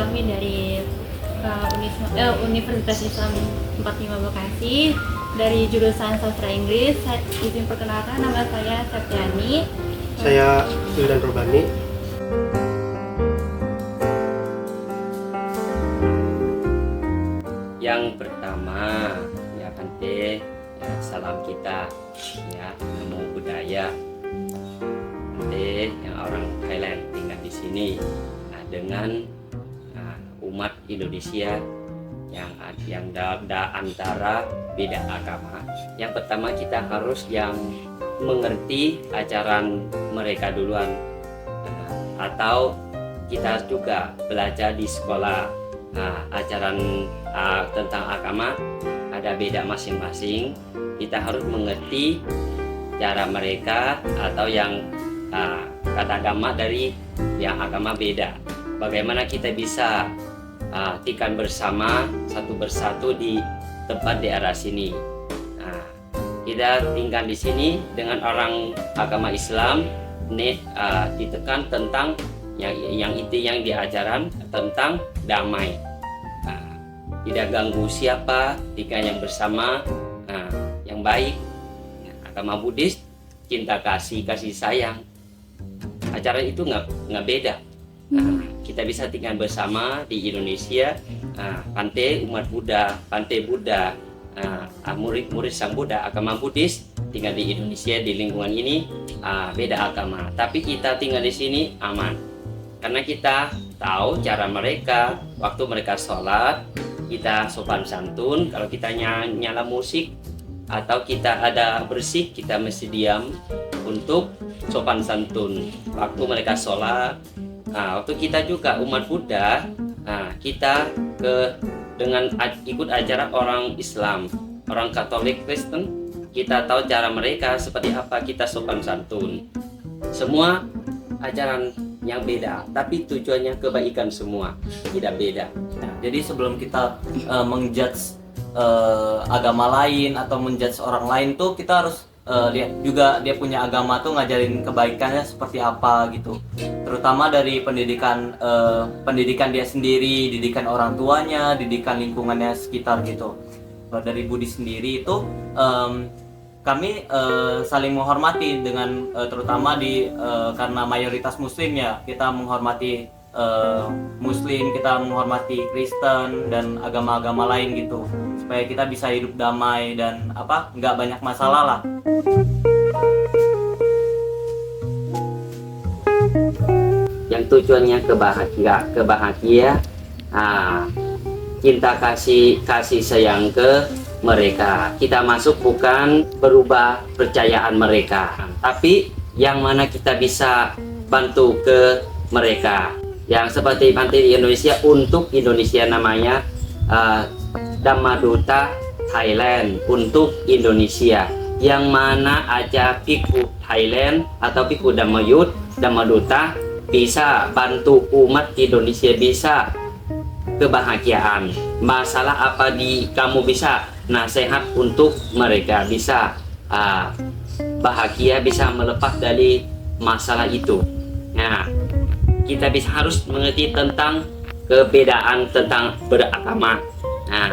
kami dari Universitas Islam 45 Bekasi dari jurusan Sastra Inggris. Saya izin perkenalkan, nama saya Septiani. Saya Wildan Robani. Yang pertama ya Kante, ya, salam kita ya, namo budaya. Kante yang orang Thailand tinggal di sini, nah, dengan umat Indonesia yang ada antara beda agama. Yang pertama kita harus yang mengerti ajaran mereka duluan, atau kita juga belajar di sekolah ajaran tentang agama ada beda masing-masing. Kita harus mengerti cara mereka atau yang kata agama dari yang agama beda. Bagaimana kita bisa tinggal bersama satu persatu di tempat daerah sini. Nah, kita tinggal di sini dengan orang agama Islam, ditekan tentang yang itu yang diajaran tentang damai. Tidak ganggu siapa, tinggal yang bersama, yang baik. Agama Buddhis cinta kasih sayang. Ajaran itu nggak beda. Kita bisa tinggal bersama di Indonesia, Pante umat Buddha, Pante Buddha, murid-murid Sang Buddha agama Buddhis tinggal di Indonesia di lingkungan ini, beda agama. Tapi kita tinggal di sini aman, karena kita tahu cara mereka waktu mereka sholat. Kita sopan santun, kalau kita nyala musik atau kita ada bersih, kita mesti diam untuk sopan santun waktu mereka sholat. Waktu kita juga umat Buddha, kita dengan ikut ajaran orang Islam, orang Katolik, Kristen, kita tahu cara mereka seperti apa, kita sopan santun. Semua ajaran yang beda, tapi tujuannya kebaikan semua, tidak beda. Jadi sebelum kita menjudge agama lain atau menjudge orang lain tuh, kita harus lihat juga dia punya agama tuh ngajarin kebaikannya seperti apa gitu. Terutama dari pendidikan dia sendiri, didikan orang tuanya, didikan lingkungannya sekitar gitu. Kalau dari Budi sendiri itu kami saling menghormati dengan terutama karena mayoritas Muslim ya, kita menghormati Muslim, kita menghormati Kristen dan agama-agama lain gitu, supaya kita bisa hidup damai dan nggak banyak masalah lah. Yang tujuannya kebahagia, cinta kasih sayang ke mereka. Kita masuk bukan berubah percayaan mereka, tapi yang mana kita bisa bantu ke mereka. Yang seperti nanti di Indonesia, untuk Indonesia namanya Dhamma Duta Thailand, untuk Indonesia, yang mana aja Bhikkhu Thailand atau Bhikkhu Dhamma Duta bisa bantu umat Indonesia, bisa kebahagiaan. Masalah apa kamu bisa nasihat untuk mereka, bisa bahagia, bisa melepas dari masalah itu. Nah, kita harus mengerti tentang kebedaan tentang beragama. Nah,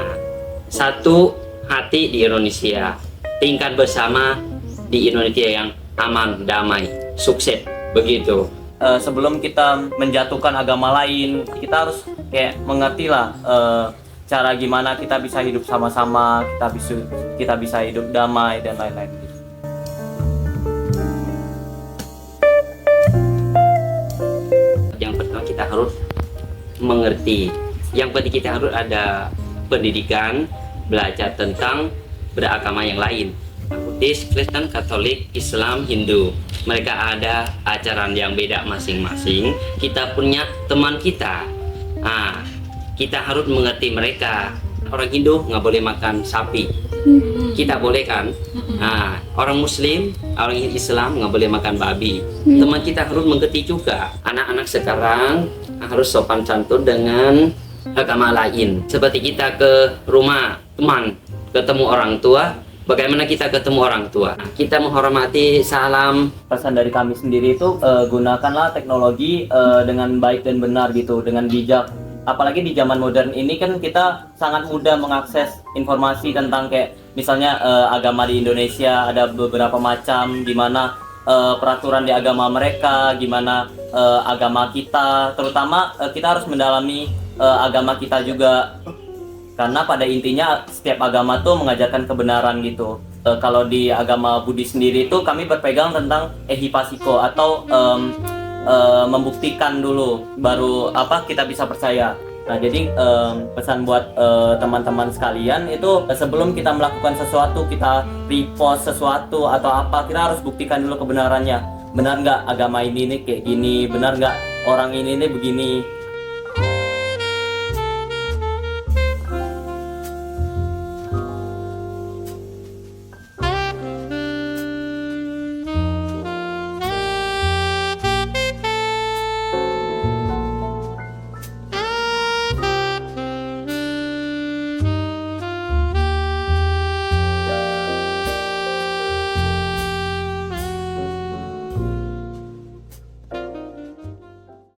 satu hati di Indonesia, tingkat bersama di Indonesia yang aman, damai, sukses, begitu. Sebelum kita menjatuhkan agama lain, kita harus kayak mengerti lah cara gimana kita bisa hidup sama-sama, kita bisa hidup damai dan lain-lain. Yang pertama kita harus mengerti, yang penting kita harus ada pendidikan, belajar tentang beragama yang lain, Buddhis, Kristen, Katolik, Islam, Hindu. Mereka ada ajaran yang beda masing-masing. Kita punya teman kita, kita harus mengerti mereka. Orang Hindu nggak boleh makan sapi, kita boleh kan? Orang Muslim, orang Islam nggak boleh makan babi. Teman kita harus mengerti juga. Anak-anak sekarang harus sopan santun dengan agama lain. Seperti kita ke rumah teman, ketemu orang tua, bagaimana kita ketemu orang tua? Kita menghormati, salam. Pesan dari kami sendiri itu gunakanlah teknologi dengan baik dan benar gitu, dengan bijak. apalagi di zaman modern ini kan kita sangat mudah mengakses informasi tentang kayak misalnya agama di Indonesia ada beberapa macam, gimana peraturan di agama mereka, gimana agama kita, terutama kita harus mendalami agama kita juga, karena pada intinya setiap agama tuh mengajarkan kebenaran gitu. Kalau di agama Buddhis sendiri itu kami berpegang tentang ehipasiko atau membuktikan dulu baru kita bisa percaya. Nah, jadi pesan buat teman-teman sekalian itu sebelum kita melakukan sesuatu, kita repost sesuatu atau apa, kita harus buktikan dulu kebenarannya. Benar nggak agama ini nih kayak gini? Benar nggak orang ini nih begini?